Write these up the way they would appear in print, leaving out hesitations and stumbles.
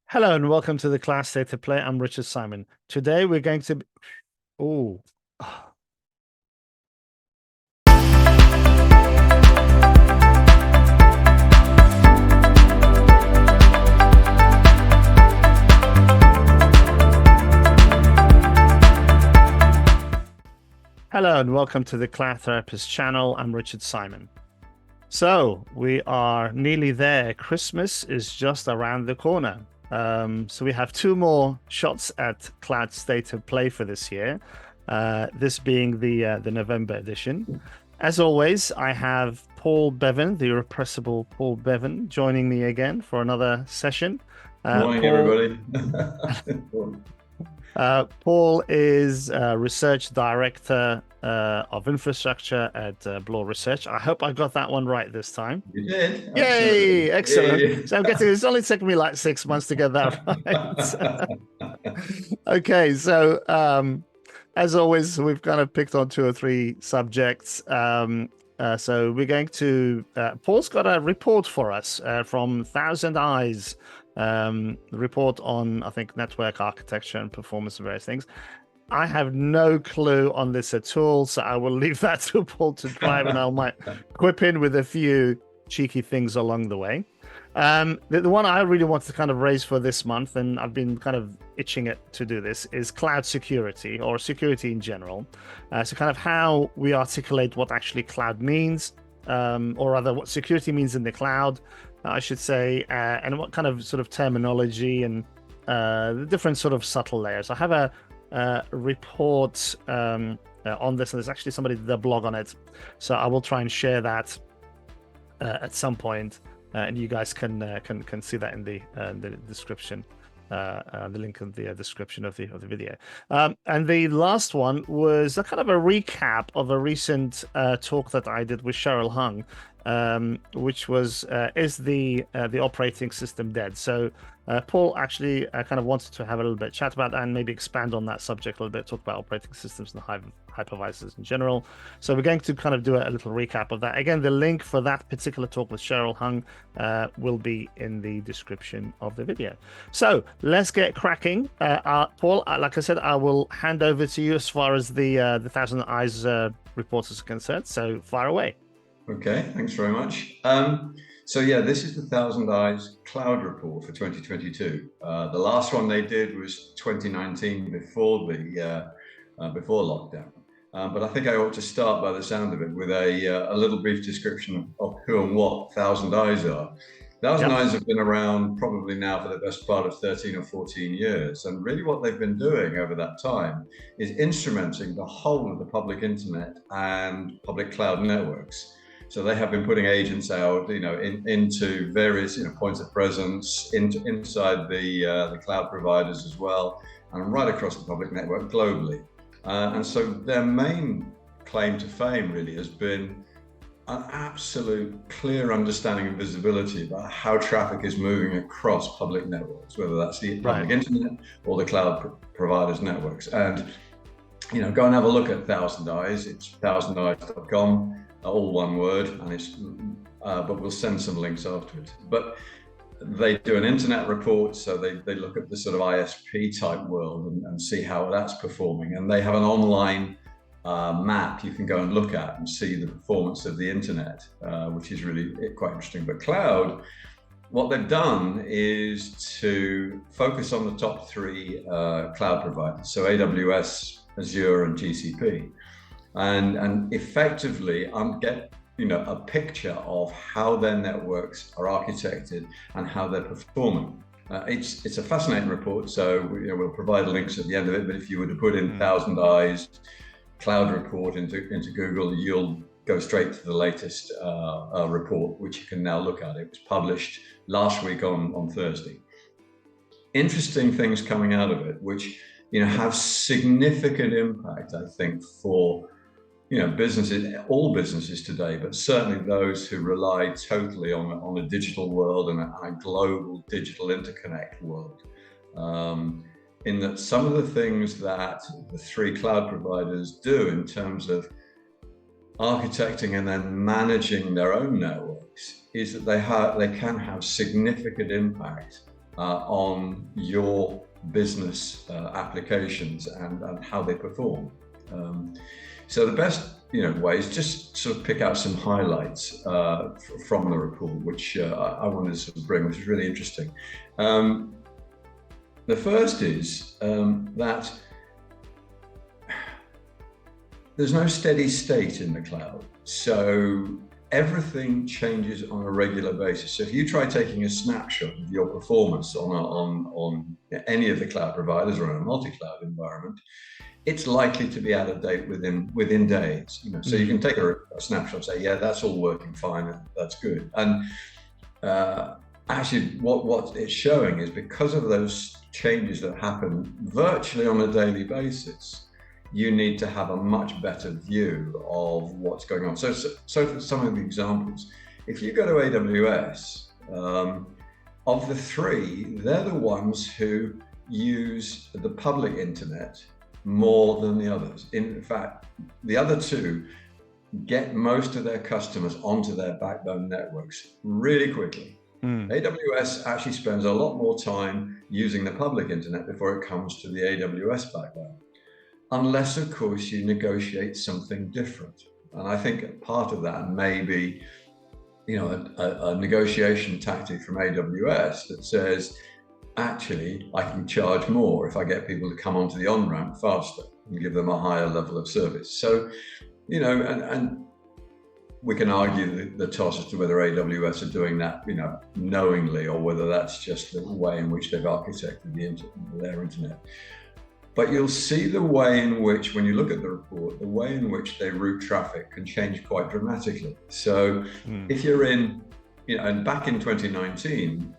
Hello and welcome to the Class Data Play. I'm Richard Simon. Today we're going to oh Hello and welcome to the Cloud Therapist channel. I'm Richard Simon. So we are nearly there. Christmas is just around the corner. So we have two more shots at Cloud State of Play for this year. This being the November edition. As always, I have Paul Bevan, the irrepressible Paul Bevan, joining me again for another session. Morning, Paul, everybody. Paul is Research Director of Infrastructure at Bloor Research. I hope I got that one right this time. You did. Yay! Absolutely. Excellent. Yeah. So I'm getting it's only taken me like 6 months to get that right. Okay, so as always, we've kind of picked on two or three subjects. So we're going to Paul's got a report for us from Thousand Eyes. Report on, I think, network architecture and performance and various things. I have no clue on this at all, so I will leave that to Paul to drive, and I might quip in with a few cheeky things along the way. The one I really wanted to kind of raise for this month, and I've been kind of itching it to do this, is cloud security or security in general. So kind of how we articulate what actually cloud means, or rather what security means in the cloud, I should say, and what kind of sort of terminology and the different sort of subtle layers. I have a report on this, and there's actually somebody did a blog on it, so I will try and share that at some point, and you guys can see that in the description, the link in the description of the video. And the last one was a kind of a recap of a recent talk that I did with Cheryl Hung, which was is the operating system dead? So Paul actually kind of wanted to have a little bit of chat about that and maybe expand on that subject a little bit, talk about operating systems and hypervisors in general. So we're going to kind of do a little recap of that. Again, the link for that particular talk with Cheryl Hung will be in the description of the video. So let's get cracking. Paul, like I said, I will hand over to you as far as the Thousand Eyes report is concerned. So fire away. Okay, thanks very much. So yeah, this is the Thousand Eyes Cloud Report for 2022. The last one they did was 2019 before before lockdown. But I think I ought to start, by the sound of it, with a little brief description of who and what Thousand Eyes are. Thousand Eyes have been around probably now for the best part of 13 or 14 years. And really what they've been doing over that time is instrumenting the whole of the public internet and public cloud networks. So they have been putting agents out, into various, points of presence, inside the cloud providers as well, and right across the public network globally. And so their main claim to fame really has been an absolute clear understanding and visibility about how traffic is moving across public networks, whether that's the public internet or the cloud providers' networks. And, go and have a look at Thousand Eyes. It's thousandeyes.com. All one word, and it's but we'll send some links afterwards. But they do an internet report, so they look at the sort of ISP type world and see how that's performing, and they have an online map you can go and look at and see the performance of the internet, which is really quite interesting. But cloud, what they've done is to focus on the top three cloud providers, so AWS, Azure, and GCP. And effectively get a picture of how their networks are architected and how they're performing. It's a fascinating report, so we'll provide links at the end of it. But if you were to put in Thousand Eyes Cloud Report into Google, you'll go straight to the latest report, which you can now look at. It was published last week on Thursday. Interesting things coming out of it, which have significant impact, I think, for businesses, all businesses today, but certainly those who rely totally on a digital world and a global digital interconnect world. In that some of the things that the three cloud providers do in terms of architecting and then managing their own networks is that they can have significant impact on your business applications and how they perform. So the best way is just sort of pick out some highlights from the report, which I wanted to sort of bring, which is really interesting. The first is that there's no steady state in the cloud. So everything changes on a regular basis. So if you try taking a snapshot of your performance on any of the cloud providers or in a multi-cloud environment, it's likely to be out of date within days. So you can take a snapshot and say, yeah, that's all working fine, that's good. And actually, what it's showing is because of those changes that happen virtually on a daily basis, you need to have a much better view of what's going on. So for some of the examples, if you go to AWS, of the three, they're the ones who use the public internet more than the others. In fact, the other two get most of their customers onto their backbone networks really quickly. AWS actually spends a lot more time using the public internet before it comes to the AWS backbone. Unless, of course, you negotiate something different. And I think part of that may be, a negotiation tactic from AWS that says, actually, I can charge more if I get people to come onto the on-ramp faster and give them a higher level of service. So, and we can argue the toss as to whether AWS are doing that, knowingly, or whether that's just the way in which they've architected their internet. But you'll see the way in which, when you look at the report, the way in which they route traffic can change quite dramatically. So if you're in, and back in 2019,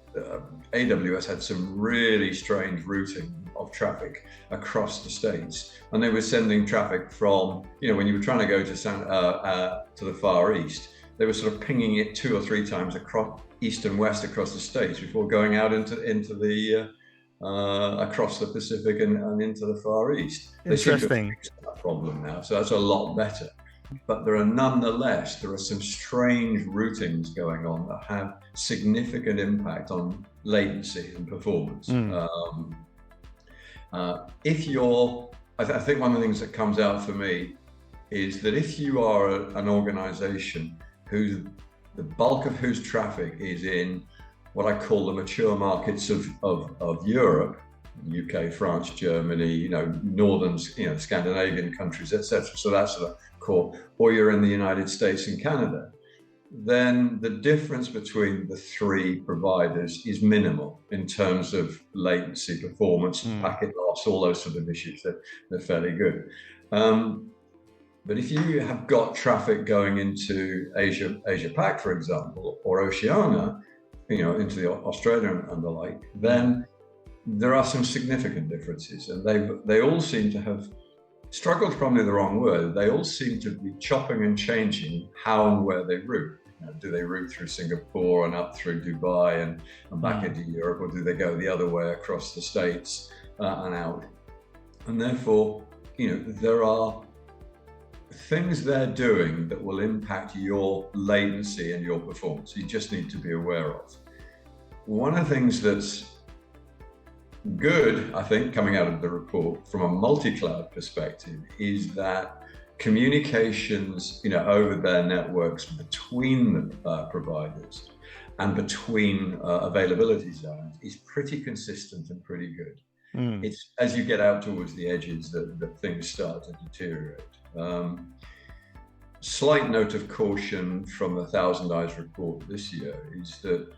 AWS had some really strange routing of traffic across the states. And they were sending traffic from, when you were trying to go to the Far East, they were sort of pinging it 2 or 3 times across east and west across the states before going out into the across the Pacific and into the Far East. Interesting. They seem to have fixed that problem now, so that's a lot better. But there are some strange routings going on that have significant impact on latency and performance. I think one of the things that comes out for me is that if you are an organization the bulk of whose traffic is in what I call the mature markets of Europe, UK, France, Germany, northern, Scandinavian countries, etc. So that's sort of core. Or you're in the United States and Canada, then the difference between the three providers is minimal in terms of latency, performance, packet loss, all those sort of issues. They're fairly good. But if you have got traffic going into Asia Pac, for example, or Oceania, into the Australia and the like, then there are some significant differences, and they all seem to have struggled, probably the wrong word. They all seem to be chopping and changing how and where they route. Do they route through Singapore and up through Dubai and back into Europe, or do they go the other way across the States and out? And therefore, there are things they're doing that will impact your latency and your performance. You just need to be aware of. One of the things that's good, I think, coming out of the report from a multi-cloud perspective is that communications, over their networks between the providers and between availability zones is pretty consistent and pretty good. It's as you get out towards the edges that things start to deteriorate. Slight note of caution from the Thousand Eyes report this year is that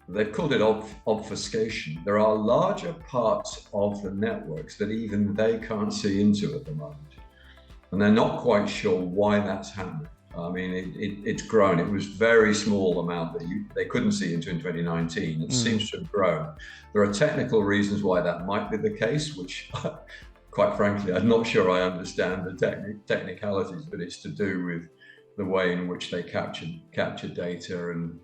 they've called it obfuscation. There are larger parts of the networks that even they can't see into at the moment. And they're not quite sure why that's happening. I mean, it's grown. It was very small amount that they couldn't see into in 2019. It seems to have grown. There are technical reasons why that might be the case, which quite frankly, I'm not sure I understand the technicalities, but it's to do with the way in which they capture data, and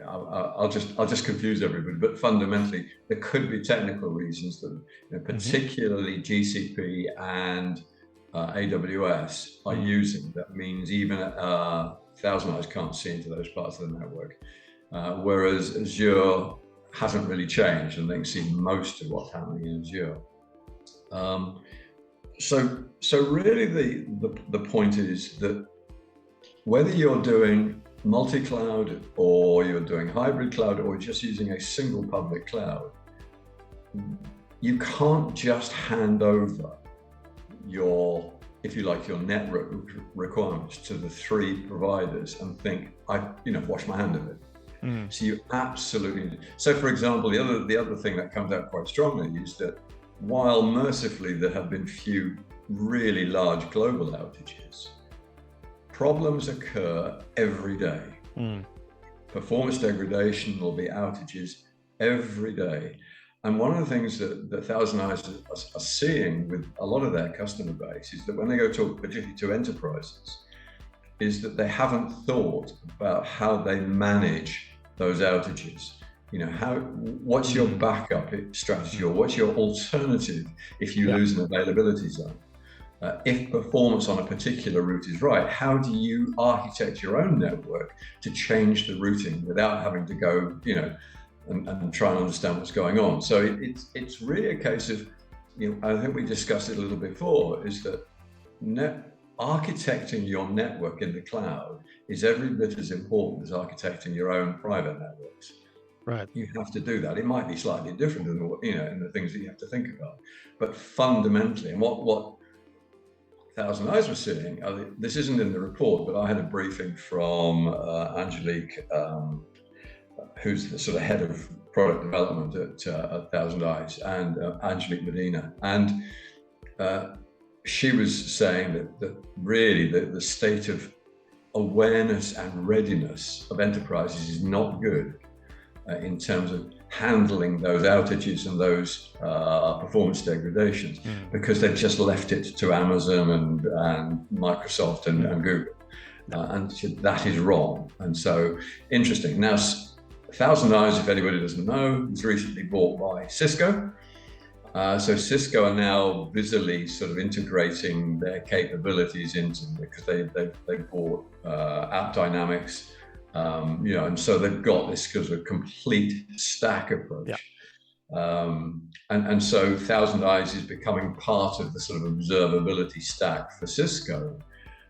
I'll just confuse everybody. But fundamentally, there could be technical reasons that, particularly GCP and AWS are using. That means even Thousand Eyes can't see into those parts of the network, whereas Azure hasn't really changed, and they can see most of what's happening in Azure. So really the point is that whether you're doing multi-cloud or you're doing hybrid cloud or just using a single public cloud, you can't just hand over your, if you like, your network requirements to the three providers and think, wash my hand of it. So you absolutely. So for example, the other thing that comes out quite strongly is that while mercifully there have been few really large global outages, problems occur every day. Performance degradation will be outages every day. And one of the things that Thousand Eyes are seeing with a lot of their customer base is that when they go talk, particularly to enterprises, is that they haven't thought about how they manage those outages. What's your backup strategy, or what's your alternative if you lose an availability zone? If performance on a particular route is right, how do you architect your own network to change the routing without having to go, and try and understand what's going on? So it's really a case of, I think we discussed it a little before, is that architecting your network in the cloud is every bit as important as architecting your own private networks. Right. You have to do that. It might be slightly different in the things that you have to think about, but fundamentally, and what Thousand Eyes was seeing, this isn't in the report, but I had a briefing from Angelique, who's the sort of head of product development at Thousand Eyes, and Angelique Medina, and she was saying that really the state of awareness and readiness of enterprises is not good in terms of handling those outages and those performance degradations, because they've just left it to Amazon and Microsoft and Google, and that is wrong. And so, interesting. Now, Thousand Eyes, if anybody doesn't know, was recently bought by Cisco. So Cisco are now busily sort of integrating their capabilities into, because they bought App Dynamics, and so they've got this sort of complete stack approach. And so Thousand Eyes is becoming part of the sort of observability stack for Cisco.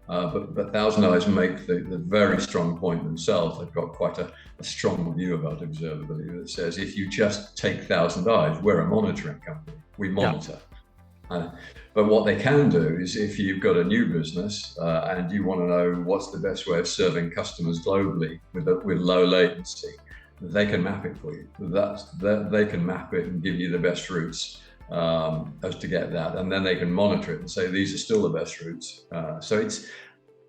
But Thousand Eyes make the very strong point themselves. They've got quite a strong view about observability that says, if you just take Thousand Eyes, we're a monitoring company. We monitor. But what they can do is, if you've got a new business and you want to know what's the best way of serving customers globally with low latency, they can map it for you. They can map it and give you the best routes as to get that, and then they can monitor it and say these are still the best routes. So it's,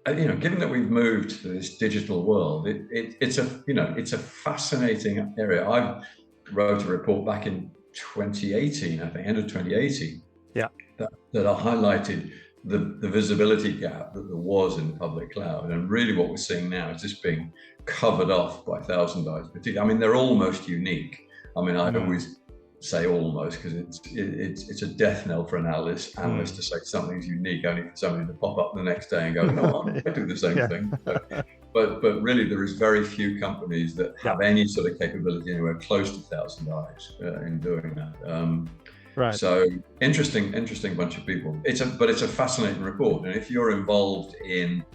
given that we've moved to this digital world, it's a fascinating area. I wrote a report back in 2018, I think, end of 2018, that I highlighted the visibility gap that there was in public cloud, and really what we're seeing now is just being covered off by Thousand Eyes. Particularly, I mean, they're almost unique. I mean, I always say almost, because it's a death knell for an analyst to say something's unique, only for somebody to pop up the next day and go, no, I do the same thing. But really, there is very few companies that have any sort of capability anywhere close to Thousand Eyes in doing that. Right. So interesting bunch of people. But it's a fascinating report, and if you're involved in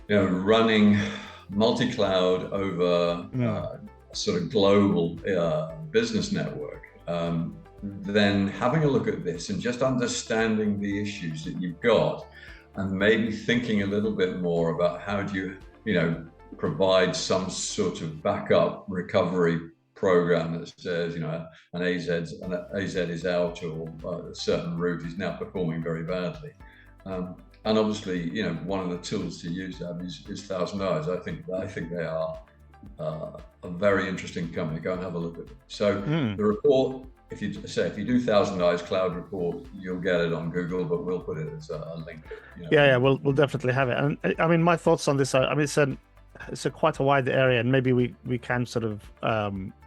running multi-cloud over sort of global business network, then having a look at this and just understanding the issues that you've got, and maybe thinking a little bit more about how do you provide some sort of backup recovery program that says, an AZ is out, or a certain route is now performing very badly. And obviously, one of the tools to use that is Thousand Eyes. I think they are a very interesting company. Go and have a look at them. So the report, if you do Thousand Eyes Cloud Report, you'll get it on Google, but we'll put it as a link. We'll definitely have it. And I mean, my thoughts on this are, I mean, it's a quite a wide area, and maybe we can sort of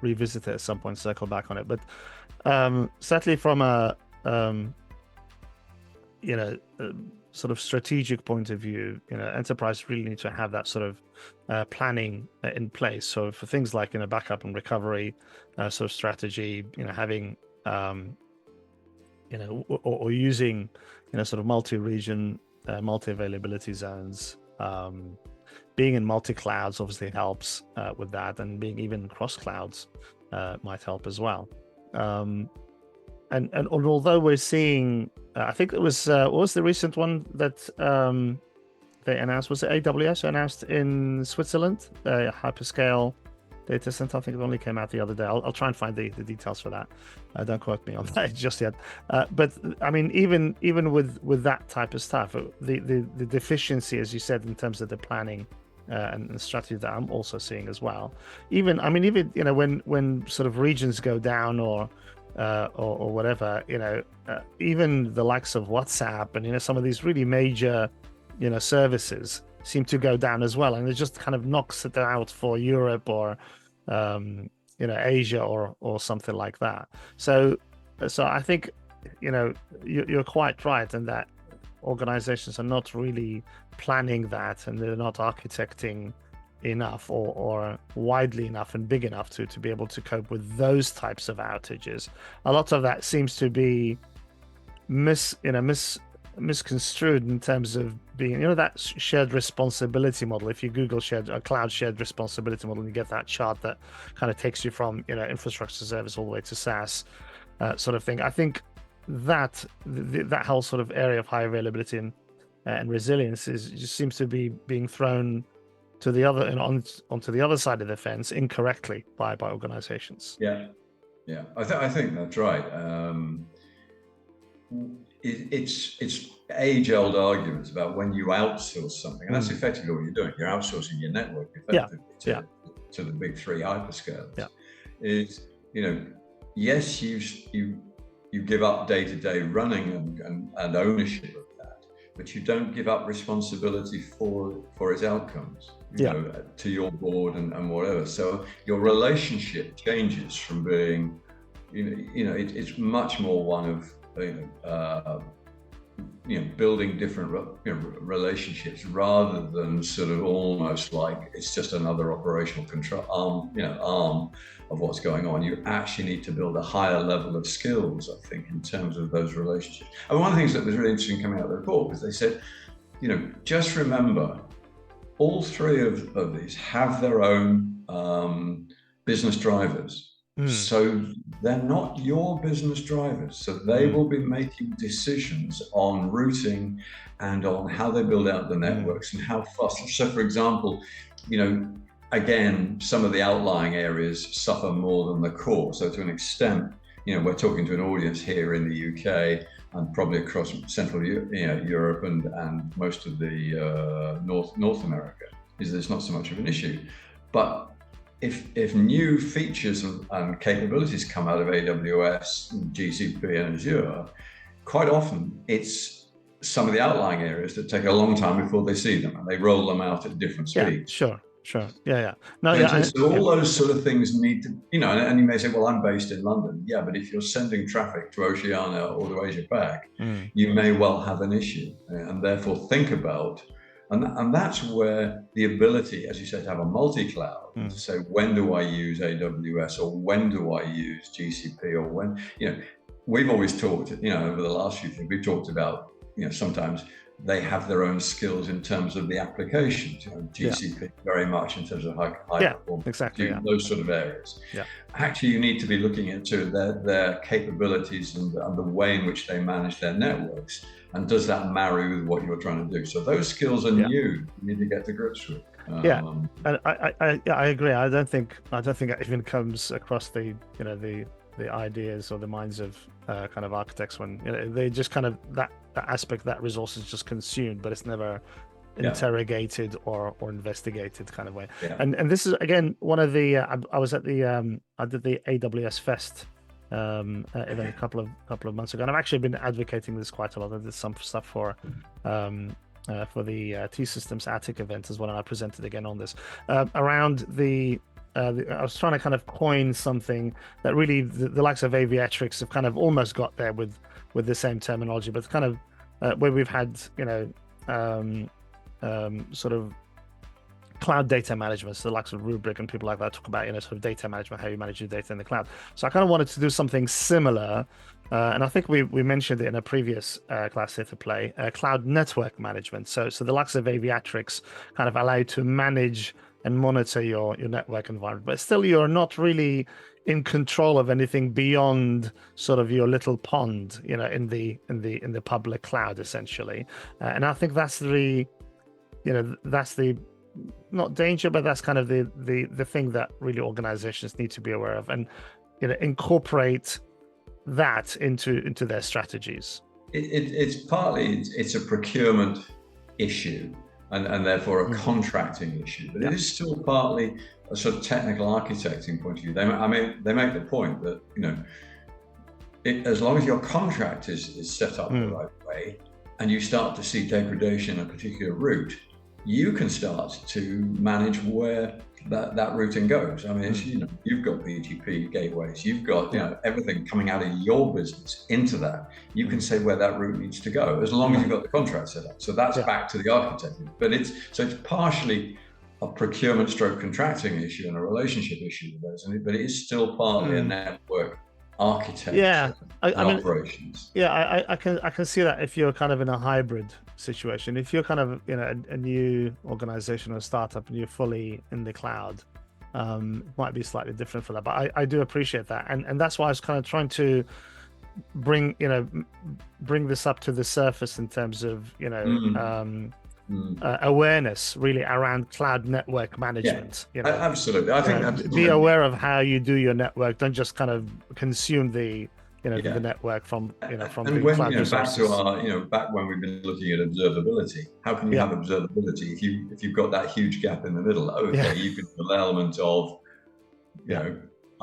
revisit it at some point, circle back on it. But certainly from a sort of strategic point of view, enterprise really need to have that sort of planning in place. So for things like backup and recovery sort of strategy, having or using sort of multi-region, multi-availability zones. Being in multi-clouds obviously helps with that, and being even cross clouds might help as well. And although we're seeing, I think it was what was the recent one that they announced? Was it AWS announced in Switzerland, hyperscale data center? I think it only came out the other day. I'll try and find the details for that. Don't quote me on that just yet. But I mean, even with that type of stuff, the deficiency, as you said, in terms of the planning and the strategy that I'm also seeing as well. Even when sort of regions go down or whatever, even the likes of WhatsApp and some of these really major services seem to go down as well, and it just kind of knocks it out for Europe or Asia or something like that. So I think you're quite right in that organizations are not really planning that, and they're not architecting enough or widely enough and big enough to be able to cope with those types of outages. A lot of that seems to be misconstrued in terms of being that shared responsibility model. If you Google cloud shared responsibility model, you get that chart that kind of takes you from infrastructure service all the way to SaaS sort of thing. I think that that whole sort of area of high availability and resilience just seems to be being thrown to the other and onto the other side of the fence incorrectly by organizations. Yeah, I think that's right. It's age-old arguments about when you outsource something, and that's effectively what you're doing. You're outsourcing your network effectively to the big three hyperscalers. Yeah. Is yes, you give up day-to-day running and ownership of that, but you don't give up responsibility for its outcomes. To your board and whatever. So your relationship changes from being, it's much more one of building different relationships rather than sort of almost like it's just another operational control arm of what's going on. You actually need to build a higher level of skills, I think, in terms of those relationships. And one of the things that was really interesting coming out of the report was they said, just remember, all three of these have their own business drivers. So they're not your business drivers. So they will be making decisions on routing and on how they build out the networks and how fast. So for example, again, some of the outlying areas suffer more than the core. So to an extent, we're talking to an audience here in the UK and probably across Central Europe and most of the North America, is there's not so much of an issue. But if new features and capabilities come out of AWS, GCP and Azure, quite often it's some of the outlying areas that take a long time before they see them, and they roll them out at different speeds. Sure. So all those sort of things need to, and you may say, well, I'm based in London. Yeah, but if you're sending traffic to Oceania or to Asia Pac, you may well have an issue, and therefore think about. And that's where the ability, as you said, to have a multi-cloud, to say, when do I use AWS or when do I use GCP or when, we've always talked, over the last few things, we've talked about, sometimes they have their own skills in terms of the applications, GCP very much in terms of high performance, exactly, those sort of areas. Yeah. Actually, you need to be looking into their capabilities and the way in which they manage their networks. And does that marry with what you're trying to do? So those skills are new. You need to get to grips with. And I agree. I don't think that even comes across the ideas or the minds of kind of architects when they just kind of that aspect, that resource is just consumed, but it's never interrogated or investigated kind of way. And this is again one of the I was at the I did the AWS Fest event a couple of months ago, and I've actually been advocating this quite a lot. I did some stuff for the T-Systems Attic event as well, and I presented again on this around I was trying to kind of coin something that really the likes of aviatrix have kind of almost got there with the same terminology, but kind of where we've had, sort of cloud data management, so the likes of Rubrik and people like that talk about, sort of data management, how you manage your data in the cloud. So I kind of wanted to do something similar, and I think we mentioned it in a previous class here to play, cloud network management. So the likes of Aviatrix kind of allow you to manage and monitor your network environment, but still you're not really in control of anything beyond sort of your little pond, in the public cloud, essentially. And I think that's the not danger, but that's kind of the thing that really organizations need to be aware of, and incorporate that into their strategies. It's partly a procurement issue, and therefore a contracting issue, but it is still partly a sort of technical architecting point of view. They make the point that as long as your contract is set up the right way, and you start to see degradation in a particular route, you can start to manage where that routing goes. I mean, you've got BGP gateways, you've got everything coming out of your business into that. You can say where that route needs to go, as long as you've got the contract set up. So that's back to the architecting. But it's partially a procurement stroke contracting issue and a relationship issue with those, but it is still partly a network architecture operations. I can see that if you're kind of in a hybrid situation. If you're kind of a new organization or a startup and you're fully in the cloud, it might be slightly different for that. But I do appreciate that, and that's why I was kind of trying to bring this up to the surface in terms of awareness really around cloud network management. Absolutely. I think be aware of how you do your network. Don't just kind of consume the network from from and the cloud resources. Back when we've been looking at observability, how can you have observability if you've got that huge gap in the middle? You can have an element of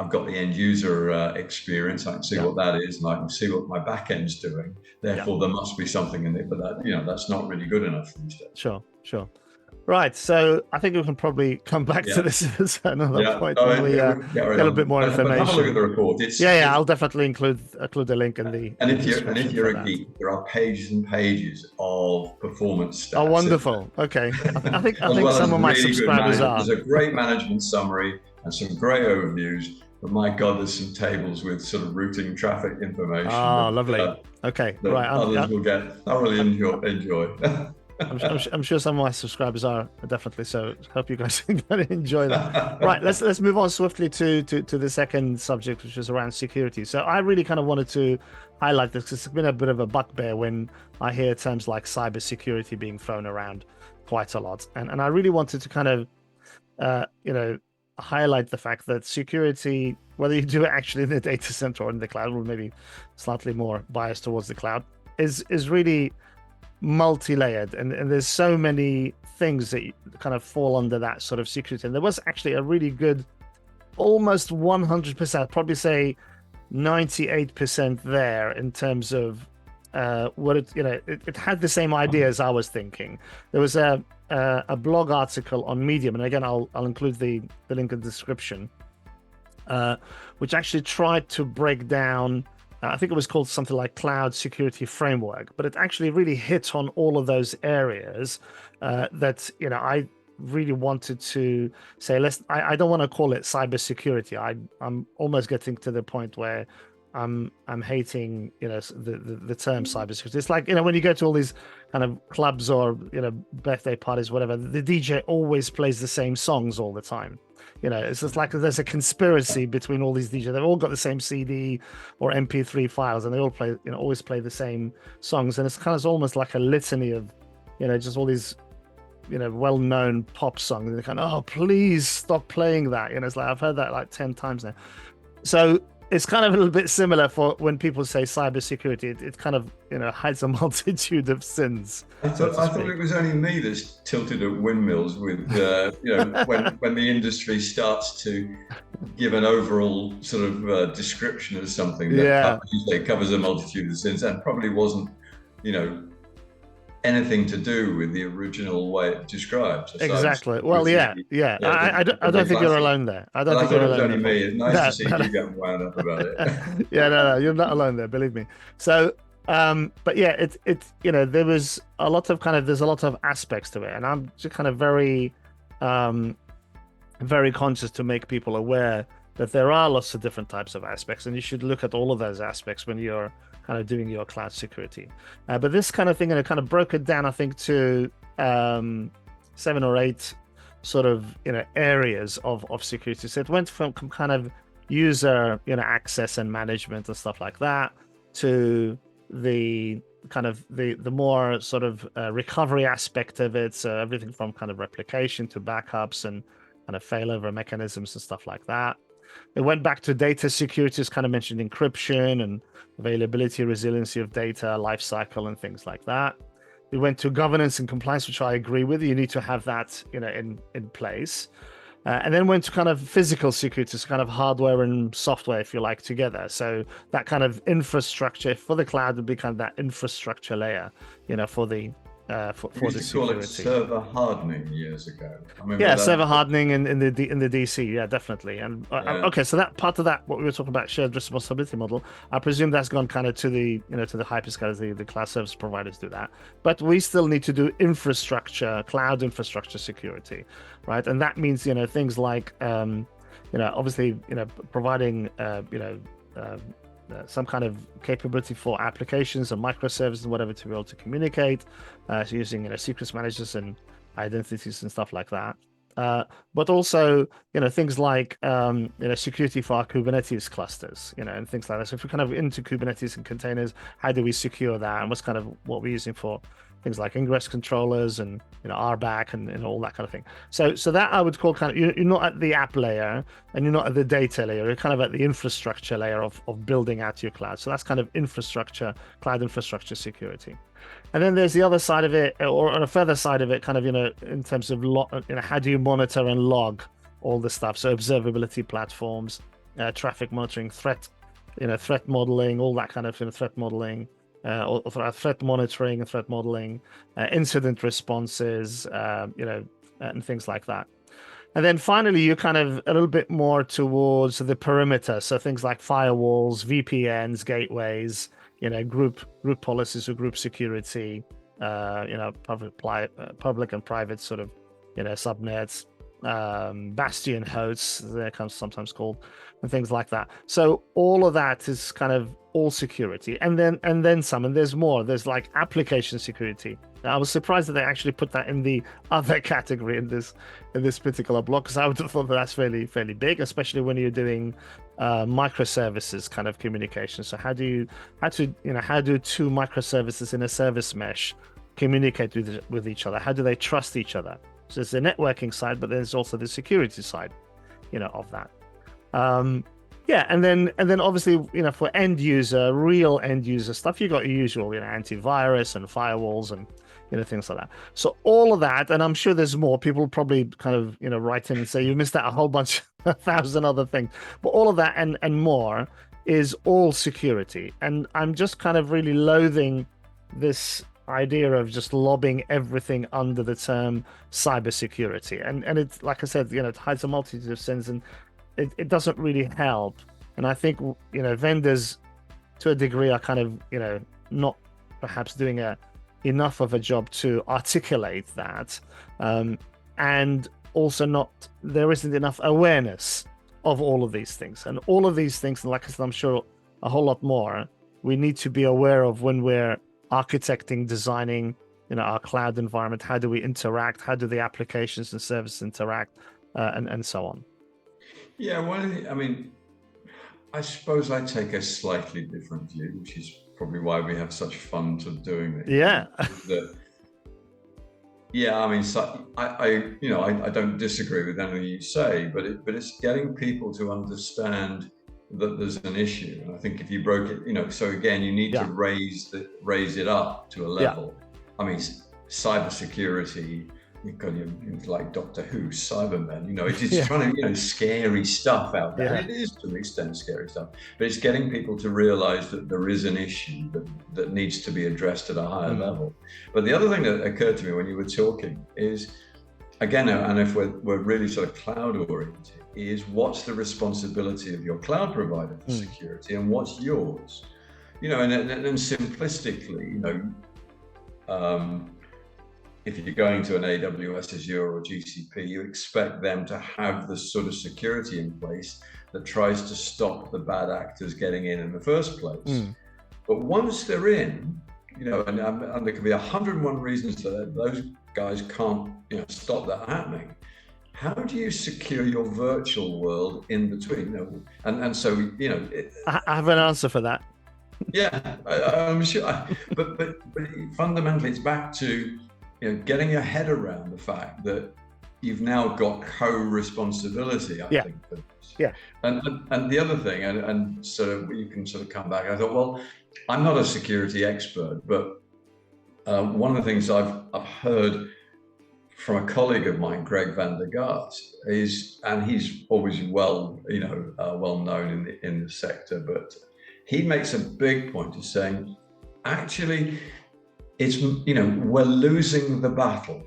I've got the end user experience. I can see what that is, and I can see what my back end's doing. Therefore, there must be something in it, but that's not really good enough these days. Sure. Right. So I think we can probably come back to this at another point when we get a little bit more information. Have a look at the report. I'll definitely include the link in the. And if you're a geek, there are pages and pages of performance stats. Oh, wonderful. Okay. I think some of my subscribers are. There's a great management summary and some great overviews. But my God, there's some tables with sort of routing traffic information. Oh, lovely. Okay, right. Others will get thoroughly enjoy. I'm sure some of my subscribers are definitely. So hope you guys enjoy that. Right, let's move on swiftly to the second subject, which is around security. So I really kind of wanted to highlight this because it's been a bit of a bugbear when I hear terms like cybersecurity being thrown around quite a lot, and I really wanted to kind of highlight the fact that security, whether you do it actually in the data center or in the cloud, or maybe slightly more biased towards the cloud, is really multi-layered, and there's so many things that kind of fall under that sort of security. And there was actually a really good, almost 100%, I'd probably say 98% there in terms of what it had the same idea as I was thinking. There was a blog article on Medium, and again I'll include the link in the description, which actually tried to break down, I think it was called something like Cloud Security Framework, but it actually really hit on all of those areas that I really wanted to say. I don't want to call it cybersecurity. I'm almost getting to the point where I'm hating the term cybersecurity. It's like when you go to all these kind of clubs or birthday parties, whatever, the DJ always plays the same songs all the time. It's just like there's a conspiracy between all these DJs. They've all got the same CD or MP3 files, and they all play always play the same songs. And it's kind of almost like a litany of just all these well-known pop songs. And they're kind of, oh, please stop playing that. It's like I've heard that like 10 times now. So it's kind of a little bit similar for when people say cybersecurity. It kind of hides a multitude of sins. I thought it was only me that's tilted at windmills with when the industry starts to give an overall sort of description of something that covers a multitude of sins, and probably wasn't anything to do with the original way it described. Exactly. Well, I don't think you're alone there. I don't think you're alone. Only me. It's nice to see you getting wound up about it. No, you're not alone there. Believe me. So But yeah, it's there was a lot of there's a lot of aspects to it, and I'm just kind of um, very conscious to make people aware that there are lots of different types of aspects, and you should look at all of those aspects when you're kind of doing your cloud security. But this kind of thing, and I kind of broke it down, I think, to 7 or 8 sort of areas of security. So it went from kind of user access and management and stuff like that to the kind of the more sort of recovery aspect of it. So everything from kind of replication to backups and kind of failover mechanisms and stuff like that. It went back to data security, as kind of mentioned encryption and availability, resiliency of data, lifecycle, and things like that. We went to governance and compliance, which I agree with. You need to have that, in place. And then went to kind of physical security, so kind of hardware and software, if you like, together. So that kind of infrastructure for the cloud would be kind of that infrastructure layer, for the for the used to call it security. server hardening years ago. I remember Yeah, that. server hardening in the DC, yeah, definitely. And Yeah. okay, so that part of that, what we were talking about, shared responsibility model, I presume that's gone kind of to the to the hyperscalers, the cloud service providers do that, but we still need to do infrastructure, cloud infrastructure security, right? And that means things like obviously providing some kind of capability for applications and microservices and whatever to be able to communicate, so using secrets managers and identities and stuff like that. But also things like security for our Kubernetes clusters, and things like that. So if we're kind of into Kubernetes and containers, how do we secure that, and what's kind of what we're using for things like ingress controllers and RBAC and all that kind of thing. So that I would call kind of, you're not at the app layer and you're not at the data layer. You're kind of at the infrastructure layer of building out your cloud. So that's kind of infrastructure, cloud infrastructure security. And then there's the other side of it, or on a further side of it, kind of in terms of how do you monitor and log all this stuff? So observability platforms, traffic monitoring, threat modeling, all that kind of threat modeling. Or threat monitoring and threat modeling, incident responses, and things like that. And then finally, you're kind of a little bit more towards the perimeter. So things like firewalls, VPNs, gateways, group policies or group security, public and private sort of, subnets, bastion hosts, they're sometimes called, and things like that. So all of that is kind of all security, and then some, and there's more. There's like application security. Now, I was surprised that they actually put that in the other category in this particular block, because I would have thought that that's fairly big, especially when you're doing microservices kind of communication. So how do two microservices in a service mesh communicate with each other? How do they trust each other? So there's the networking side, but there's also the security side, of that. Yeah, and then obviously, for real end user stuff, you got your usual, antivirus and firewalls and things like that. So all of that, and I'm sure there's more. People probably kind of write in and say you missed out a whole bunch, 1,000 other things, but all of that and more is all security. And I'm just kind of really loathing this idea of just lobbing everything under the term cybersecurity, and it's like I said, it hides a multitude of sins, and it doesn't really help. And I think vendors to a degree are kind of not perhaps doing enough of a job to articulate that, and also there isn't enough awareness of all of these things, and like I said, I'm sure a whole lot more we need to be aware of when we're architecting, designing our cloud environment. How do we interact? How do the applications and services interact, and so on? Yeah, well, I mean, I suppose I take a slightly different view, which is probably why we have such fun sort of doing this. Yeah. Yeah, I mean, so I don't disagree with anything you say, but it's getting people to understand that there's an issue. And I think if you broke it, so again, you need to raise it up to a level. I mean, cybersecurity, you've got like Doctor Who, Cybermen, it's trying to, scary stuff out there. It is to an extent scary stuff, but it's getting people to realize that there is an issue that needs to be addressed at a higher level. But the other thing that occurred to me when you were talking is, again, and if we're really sort of cloud oriented, is what's the responsibility of your cloud provider for security and what's yours? and simplistically, if you're going to an AWS, Azure, or GCP, you expect them to have the sort of security in place that tries to stop the bad actors getting in the first place. But once they're in, and there could be 101 reasons that those guys can't, stop that happening. How do you secure your virtual world in between? And so, I have an answer for that. Yeah, I'm sure. But fundamentally, it's back to getting your head around the fact that you've now got co-responsibility. I think. For this. Yeah. And the other thing, and so you can sort of come back. I thought, well, I'm not a security expert, but one of the things I've heard from a colleague of mine, Greg van der Gaart, and he's always well known in the sector, but he makes a big point of saying, actually, it's, we're losing the battle.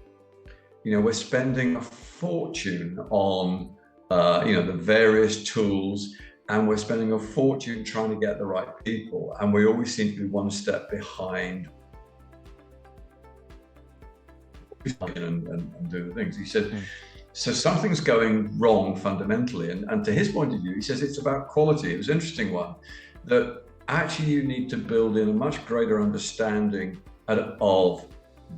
We're spending a fortune on, the various tools, and we're spending a fortune trying to get the right people. And we always seem to be one step behind and do the things. He said, so something's going wrong fundamentally. And to his point of view, he says it's about quality. It was an interesting one, that actually you need to build in a much greater understanding of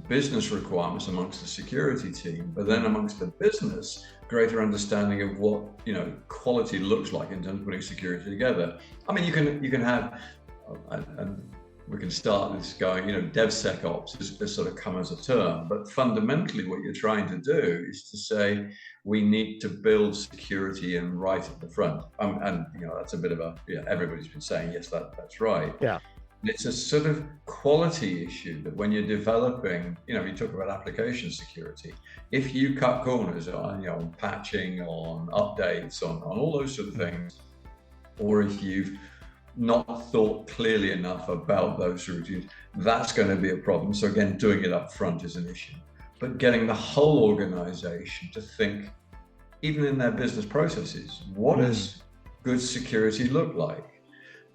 business requirements amongst the security team, but then amongst the business, greater understanding of what quality looks like in terms of putting security together. I mean, you can have, and we can start this going, DevSecOps has sort of come as a term, but fundamentally what you're trying to do is to say, we need to build security in right at the front. And that's a bit of a, everybody's been saying, yes, that's right. Yeah. It's a sort of quality issue that when you're developing, you talk about application security, if you cut corners on patching, on updates, on all those sort of things, or if you've not thought clearly enough about those routines, that's going to be a problem. So again, doing it up front is an issue. But getting the whole organization to think, even in their business processes, what does good security look like?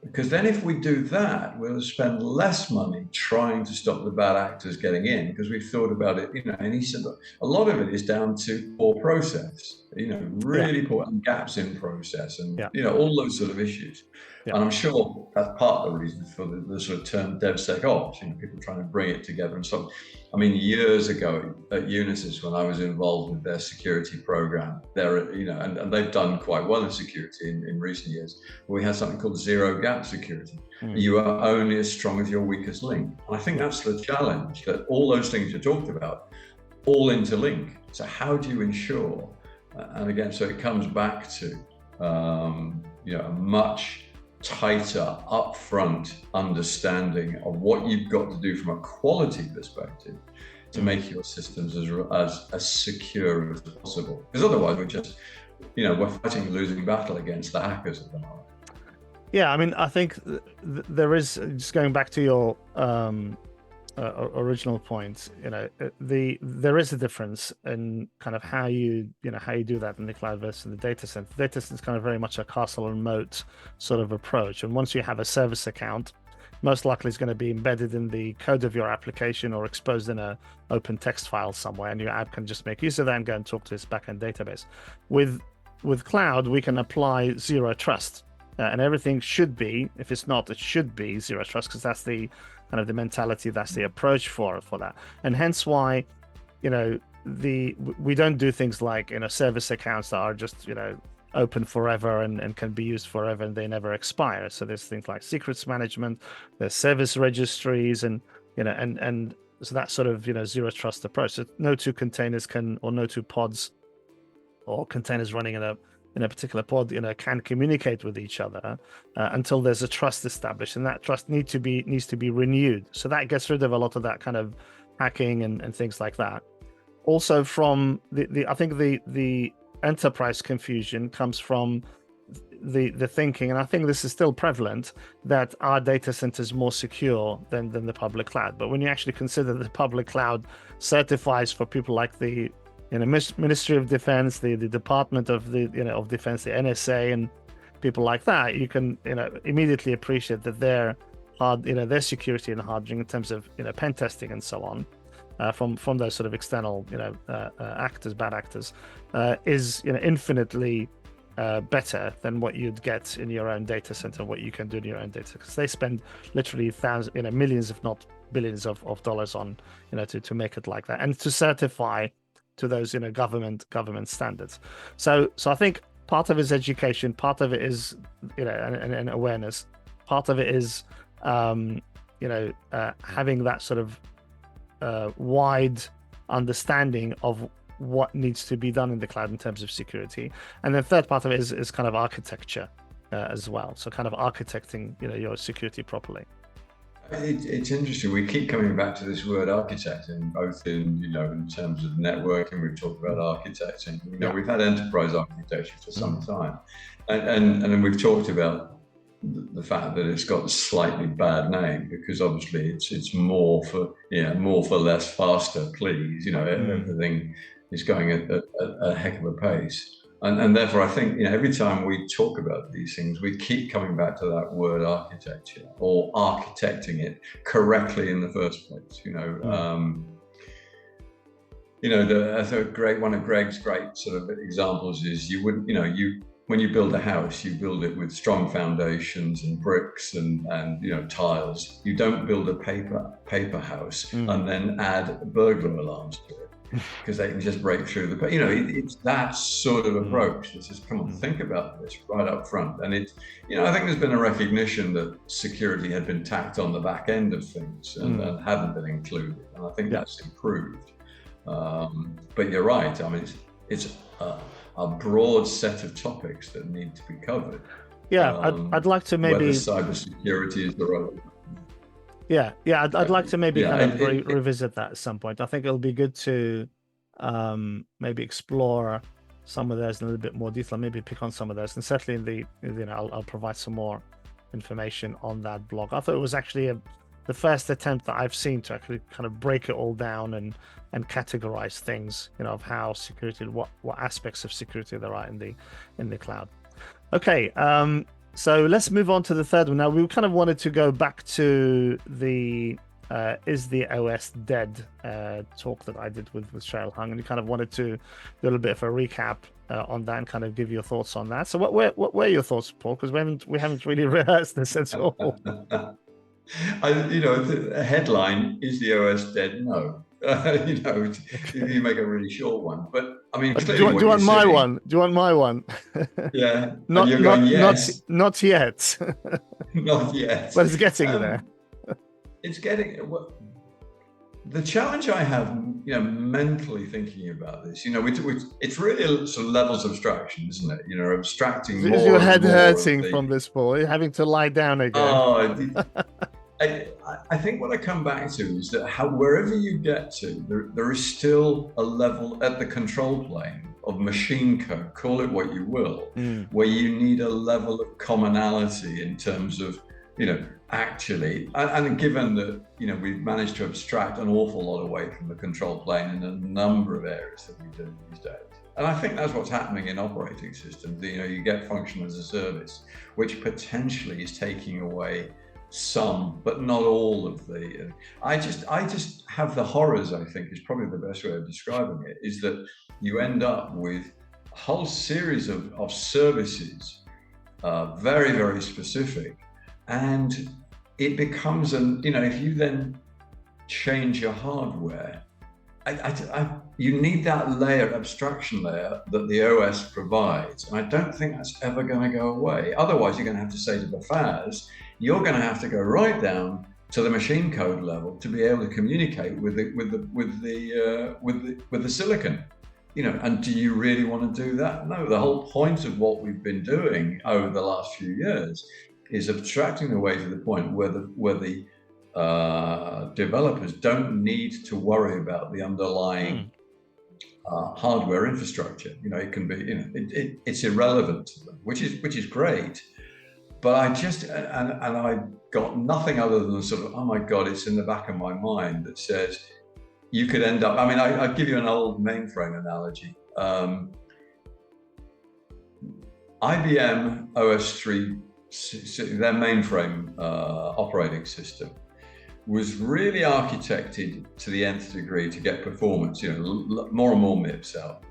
Because then if we do that, we'll spend less money trying to stop the bad actors getting in, because we've thought about it, and he said a lot of it is down to poor process, really poor gaps in process, and all those sort of issues. Yeah. And I'm sure that's part of the reason for the sort of term DevSecOps, people trying to bring it together. And so, I mean, years ago at Unisys, when I was involved with their security program, and they've done quite well in security in recent years, we had something called zero gap security. You are only as strong as your weakest link. And I think that's the challenge, that all those things you talked about all interlink. So how do you ensure, and again, so it comes back to, a much tighter upfront understanding of what you've got to do from a quality perspective to make your systems as secure as possible, because otherwise we're just we're fighting a losing battle against the hackers at the moment. I mean, I think there is, just going back to your original point, there is a difference in kind of how you do that in the cloud versus the data center. The data center is kind of very much a castle and moat sort of approach, and once you have a service account, most likely it's going to be embedded in the code of your application or exposed in a open text file somewhere, and your app can just make use of that and go and talk to its backend database. With cloud, we can apply zero trust, and everything should be, if it's not, it should be zero trust, because that's the kind of the mentality, that's the approach for that. And hence why, we don't do things like, service accounts that are just, open forever and can be used forever and they never expire. So there's things like secrets management, there's service registries, and, and so that sort of, zero trust approach. So no two containers or no two pods or containers running in a particular pod, can communicate with each other until there's a trust established, and that trust needs to be renewed. So that gets rid of a lot of that kind of hacking and things like that. Also, from I think the enterprise confusion comes from the thinking, and I think this is still prevalent, that our data center is more secure than the public cloud. But when you actually consider the public cloud certifies for people like the Ministry of Defense, the Department of of Defense, the NSA, and people like that, you can immediately appreciate that their their security and hardening in terms of pen testing and so on, from those sort of external bad actors, is infinitely better than what you'd get in your own data center, what you can do in your own data, because they spend literally thousands, millions, if not billions of dollars on to make it like that, and to certify to those government standards. So I think part of it is education, part of it is and awareness, part of it is having that sort of wide understanding of what needs to be done in the cloud in terms of security. And then third part of it is kind of architecture as well. So kind of architecting your security properly. It's interesting. We keep coming back to this word architecting, both in in terms of networking. We've talked about architecting. We've had enterprise architecture for some time, and then we've talked about the fact that it's got a slightly bad name because obviously it's more for less, faster, please. Everything is going at a heck of a pace. And therefore, I think every time we talk about these things, we keep coming back to that word architecture, or architecting it correctly in the first place. One of Greg's great sort of examples is when you build a house, you build it with strong foundations and bricks and tiles. You don't build a paper house and then add burglar alarms to it, because they can just break through the, it's that sort of approach. It's just, come on, think about this right up front. And I think there's been a recognition that security had been tacked on the back end of things and hadn't been included. And I think that's improved. But you're right. I mean, it's a broad set of topics that need to be covered. Yeah, I'd like to maybe, whether cybersecurity is the relevant. I'd like to maybe revisit that at some point. I think it'll be good to maybe explore some of those in a little bit more detail, maybe pick on some of those, and certainly I'll provide some more information on that blog. I thought it was actually the first attempt that I've seen to actually kind of break it all down and categorize things, of how security, what aspects of security there are in the cloud. Okay, so let's move on to the third one. Now, we kind of wanted to go back to the is the OS dead talk that I did with Cheryl Hung, and we kind of wanted to do a little bit of a recap on that and kind of give your thoughts on that. So what were your thoughts, Paul? Because we haven't really rehearsed this at all. The headline, is the OS dead? No. You make a really short one, but I mean, do you want my one? Do you want my one? Yeah. Yes. Not yet. Not yet. But it's getting there. It's getting. The challenge I have, mentally thinking about this, it's really sort of levels of abstraction, isn't it? Abstracting more. Is your head hurting from this, Paul? You're having to lie down again. Oh, I think what I come back to is that wherever you get to, there is still a level at the control plane of machine code, call it what you will, where you need a level of commonality in terms of, actually, and given that, we've managed to abstract an awful lot away from the control plane in a number of areas that we do these days. And I think that's what's happening in operating systems. You get function as a service, which potentially is taking away some, but not all of the. I just have the horrors, I think is probably the best way of describing it, is that you end up with a whole series of services, very, very specific, and it becomes if you then change your hardware, you need that abstraction layer that the OS provides, and I don't think that's ever going to go away. Otherwise, you're going to have to say to the FAS, you're going to have to go right down to the machine code level to be able to communicate with the silicon. And do you really want to do that? No. The whole point of what we've been doing over the last few years is abstracting away to the point where the developers don't need to worry about the underlying hardware infrastructure. It can be, it's irrelevant to them, which is great. But I got nothing other than sort of, oh my God, it's in the back of my mind that says you could end up, I'll give you an old mainframe analogy. IBM OS 3 their mainframe operating system was really architected to the nth degree to get performance, more and more MIPS out.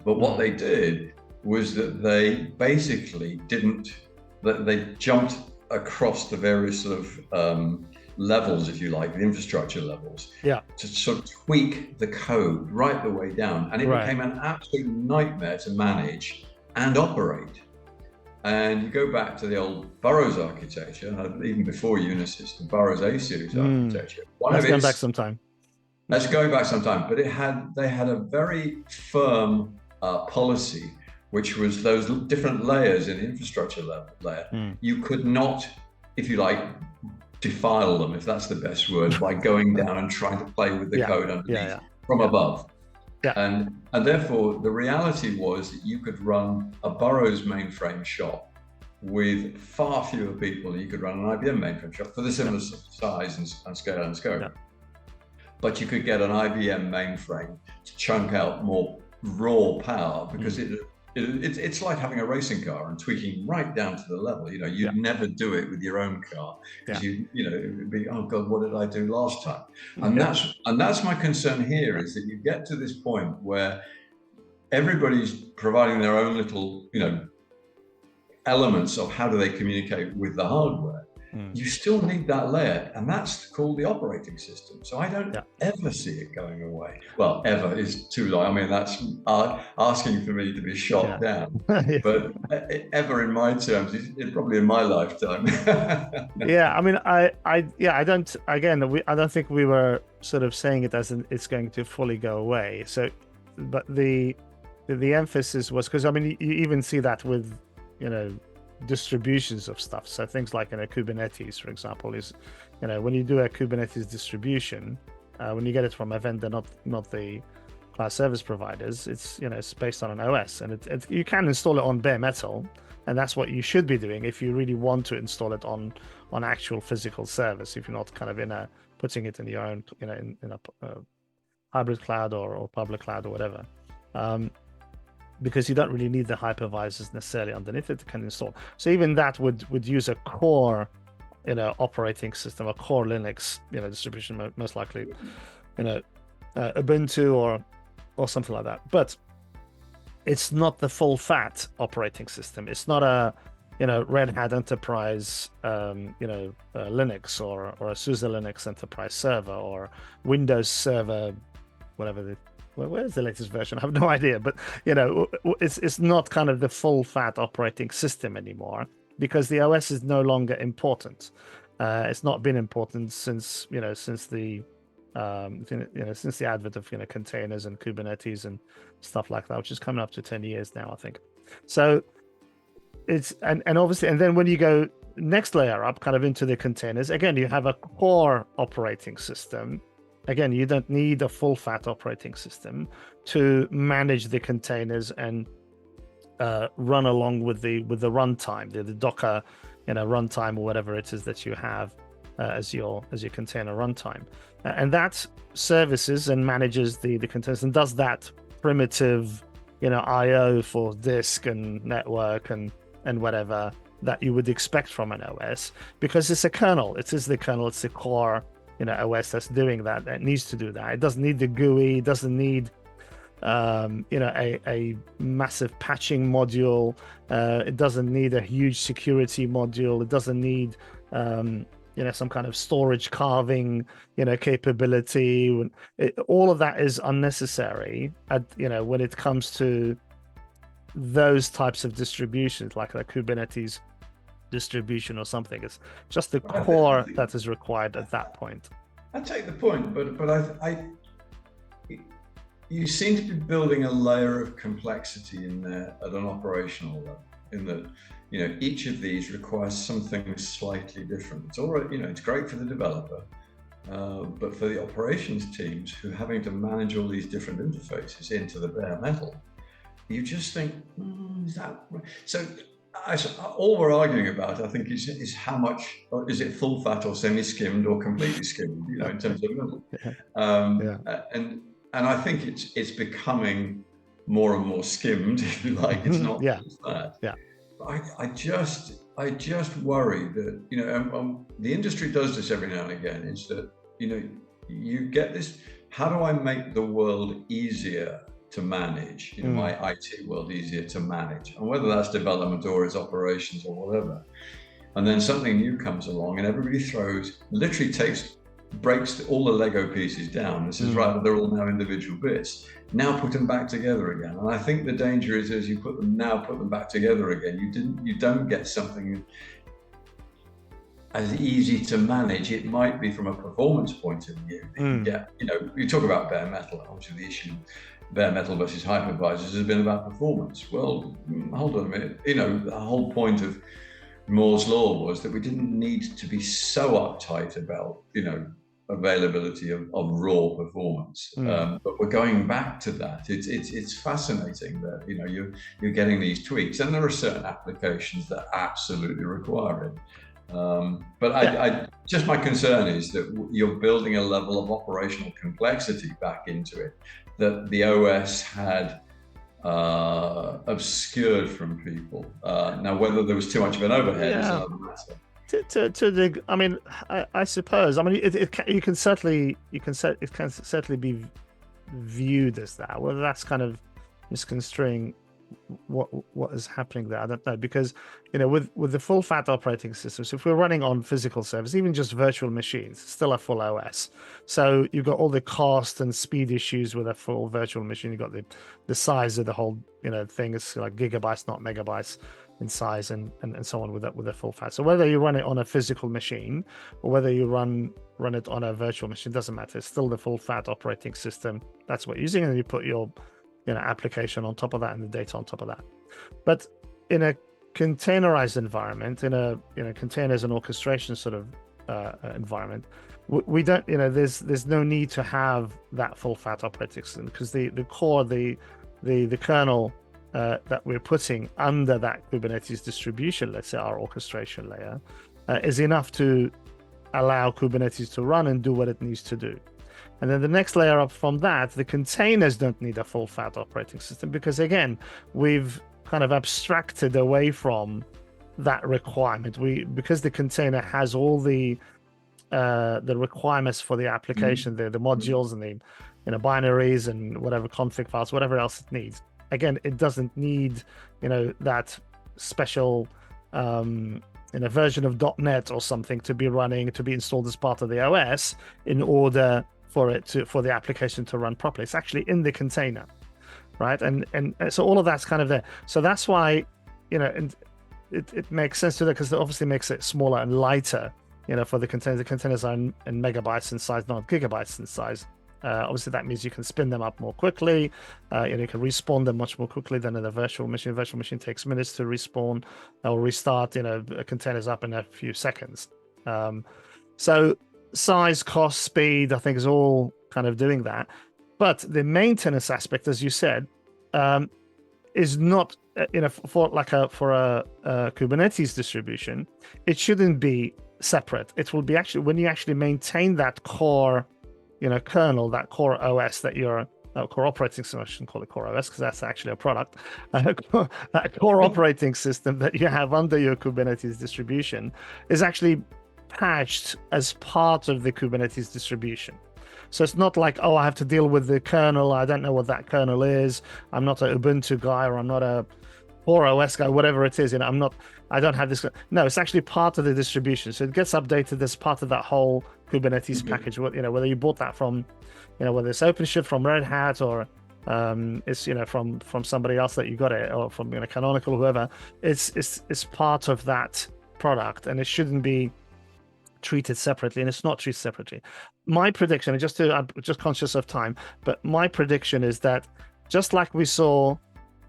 But what they did was that they basically they jumped across the various sort of levels, if you like, the infrastructure levels, to sort of tweak the code right the way down. And it became an absolute nightmare to manage and operate. And you go back to the old Burroughs architecture, even before Unisys, the Burroughs A-series architecture. That's going back some time. That's going back some time, but they had a very firm policy, which was those different layers in the infrastructure layer. You could not, if you like, defile them, if that's the best word, by going down and trying to play with the code underneath from above. And therefore, the reality was that you could run a Burroughs mainframe shop with far fewer people than you could run an IBM mainframe shop for the similar size and scale and scope. But you could get an IBM mainframe to chunk out more raw power, because it's like having a racing car and tweaking right down to the level. You'd never do it with your own car, because it'd be, oh God, what did I do last time? And that's my concern here, is that you get to this point where everybody's providing their own little, elements of how do they communicate with the hardware. You still need that layer, and that's called the operating system. So I don't ever see it going away. Well, ever is too long. I mean, that's asking for me to be shot down. But ever in my terms, it's probably in my lifetime. I mean, I don't think we were sort of saying it as it's going to fully go away. So, but the emphasis was, because I mean, you even see that with, distributions of stuff. So things like Kubernetes, for example, is when you do a Kubernetes distribution, when you get it from a vendor, not the cloud service providers, it's based on an OS, and you can install it on bare metal, and that's what you should be doing if you really want to install it on actual physical service, if you're not kind of putting it in your own in a hybrid cloud or public cloud or whatever. Because you don't really need the hypervisors necessarily underneath it to can install. So even that would use a core, operating system, a core Linux, distribution, most likely, Ubuntu or something like that. But it's not the full fat operating system. It's not a, Red Hat Enterprise, Linux or a SUSE Linux Enterprise server or Windows Server, whatever where's the latest version? I have no idea, but it's not kind of the full fat operating system anymore, because the OS is no longer important. It's not been important since the advent of containers and Kubernetes and stuff like that, which is coming up to 10 years now, I think. So it's and obviously, and then when you go next layer up, kind of into the containers, again, you have a core operating system. Again, you don't need a full fat operating system to manage the containers and run along with the runtime, the Docker, runtime or whatever it is that you have as your container runtime, and that services and manages the containers and does that primitive, I/O for disk and network and whatever that you would expect from an OS, because it's a kernel. It is the kernel. It's the core. OS that's doing that. It needs to do that. It doesn't need the GUI. It doesn't need, a massive patching module. It doesn't need a huge security module. It doesn't need, some kind of storage carving, capability. All of that is unnecessary. When it comes to those types of distributions, like the Kubernetes distribution or something. It's just the core that is required at that point. I take the point, but you seem to be building a layer of complexity in there at an operational level, in that each of these requires something slightly different. It's all right, it's great for the developer, but for the operations teams who are having to manage all these different interfaces into the bare metal, you just think, is that right? So all we're arguing about, I think, is how much, is it full fat or semi-skimmed or completely skimmed, in terms of and I think it's becoming more and more skimmed, if you like. It's not full fat. Yeah. But I just, I just worry that, the industry does this every now and again, is that, you get this, how do I make the world easier to manage, my IT world easier to manage, and whether that's development or it's operations or whatever. And then something new comes along and everybody literally breaks all the Lego pieces down. This is right, but they're all now individual bits. Now put them back together again. And I think the danger is, as you put them back together again, you don't get something as easy to manage. It might be from a performance point of view. You get, you talk about bare metal. Obviously, the issue bare metal versus hypervisors has been about performance. Well, hold on a minute. The whole point of Moore's law was that we didn't need to be so uptight about, availability of raw performance. But we're going back to that. It's fascinating that, you're getting these tweaks, and there are certain applications that absolutely require it. But just my concern is that you're building a level of operational complexity back into it that the OS had obscured from people. Now, whether there was too much of an overhead is another matter. I suppose. It can certainly be viewed as that. Whether that's kind of misconstruing what is happening there, I don't know, because with the full fat operating systems, if we're running on physical servers, even just virtual machines, it's still a full OS. So you've got all the cost and speed issues with a full virtual machine. You've got the size of the whole thing is like gigabytes, not megabytes in size, and so on with a full fat. So whether you run it on a physical machine or whether you run it on a virtual machine, doesn't matter. It's still the full fat operating system. That's what you're using, and you put your application on top of that and the data on top of that. But in a containerized environment, in a containers and orchestration sort of environment, we don't, there's no need to have that full fat operating system, because the core, the kernel that we're putting under that Kubernetes distribution, let's say our orchestration layer, is enough to allow Kubernetes to run and do what it needs to do. And then the next layer up from that, the containers don't need a full fat operating system, because again, we've kind of abstracted away from that requirement. Because the container has all the requirements for the application, the modules and the binaries and whatever config files, whatever else it needs. Again, it doesn't need that special version of .NET or something to be installed as part of the OS in order for the application to run properly. It's actually in the container, right? And so all of that's kind of there. So that's why and it makes sense to that, because it obviously makes it smaller and lighter. For the containers. The containers are in megabytes in size, not gigabytes in size. Obviously, that means you can spin them up more quickly. You can respawn them much more quickly than in a virtual machine. A virtual machine takes minutes to respawn or restart. Containers up in a few seconds. So size, cost, speed, I think is all kind of doing that. But the maintenance aspect, as you said, is not for a Kubernetes distribution. It shouldn't be separate. It will be actually when you actually maintain that core kernel, that core OS that you're core operating system. I shouldn't call it core OS because that's actually a product. That core operating system that you have under your Kubernetes distribution is actually patched as part of the Kubernetes distribution. So it's not like, I have to deal with the kernel. I don't know what that kernel is. I'm not an Ubuntu guy, or I'm not a Core OS guy, whatever it is. I don't have this. No, it's actually part of the distribution. So it gets updated as part of that whole Kubernetes package. Whether you bought that from, whether it's OpenShift from Red Hat, or it's from somebody else that you got it, or from Canonical, whoever. It's part of that product, and it shouldn't be treated separately, and it's not treated separately. My prediction, I'm just conscious of time, but my prediction is that just like we saw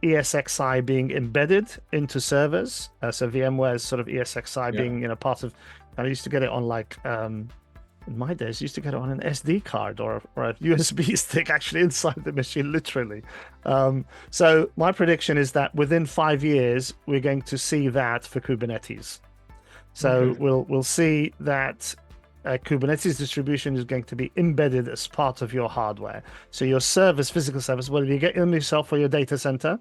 ESXi being embedded into servers, so VMware's sort of ESXi being part of, I used to get it on in my days, used to get it on an SD card or a USB stick actually inside the machine, literally. So my prediction is that within 5 years, we're going to see that for Kubernetes. So we'll see that Kubernetes distribution is going to be embedded as part of your hardware. So your servers, physical servers, whether you get them yourself for your data center,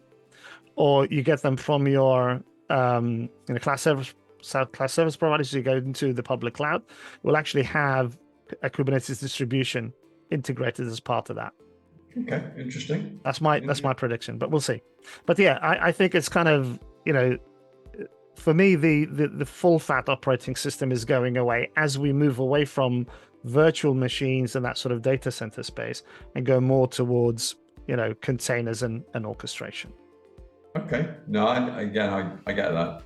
or you get them from your cloud cloud service providers, you go into the public cloud, will actually have a Kubernetes distribution integrated as part of that. Okay, interesting. That's my prediction, but we'll see. But yeah, I think it's kind of, for me, the full fat operating system is going away as we move away from virtual machines and that sort of data center space and go more towards, containers and orchestration. Okay. No, I get that.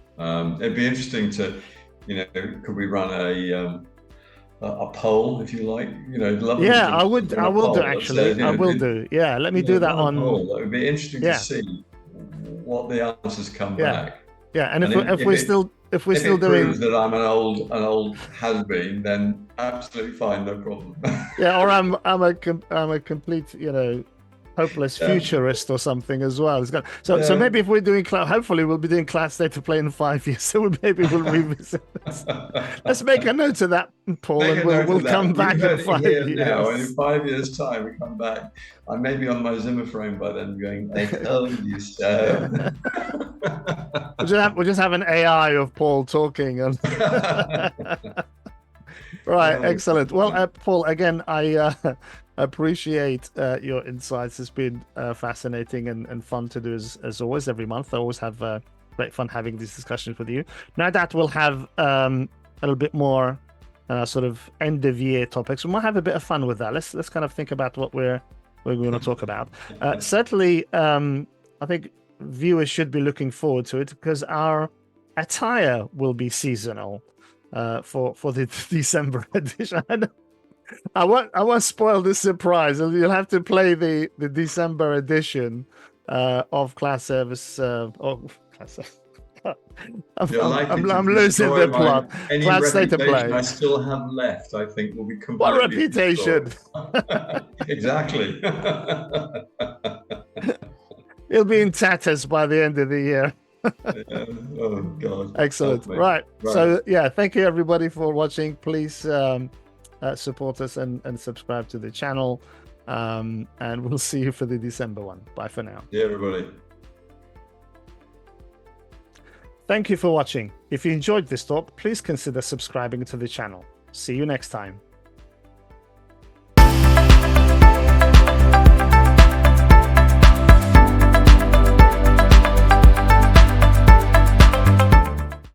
It'd be interesting to, could we run a poll, if you like? Yeah, I will do actually. I will do. Yeah, let me do that on. That would be interesting to see what the answers come back. Yeah, and if we're still doing that I'm an old has-been, then absolutely fine, no problem. Yeah, or I'm a complete hopeless futurist or something as well. So maybe if we're doing cloud, hopefully we'll be doing cloud state of play in 5 years. So maybe we'll revisit this. Let's make a note of that, Paul, and we'll come back in 5 years. Now, and in 5 years' time, we come back. I may be on my Zimmer frame by then, going, "I told you so." We'll just have an AI of Paul talking. Right, excellent. Well, Paul, again, I appreciate your insights. It's been fascinating and fun to do as always every month. I always have great fun having these discussions with you. Now that we'll have a little bit more sort of end of year topics, we might have a bit of fun with that. Let's kind of think about what we're going to talk about. Certainly, I think viewers should be looking forward to it because our attire will be seasonal for the December edition. I won't spoil the surprise. You'll have to play the December edition of Class Service. I'm losing the plot. Class State of Play. I still have left, I think, will be completely. What reputation? Exactly. It'll be in tatters by the end of the year. Oh God! Excellent. Right. So yeah, thank you everybody for watching. Please support us and subscribe to the channel. And we'll see you for the December one. Bye for now. Yeah, everybody. Thank you for watching. If you enjoyed this talk, please consider subscribing to the channel. See you next time.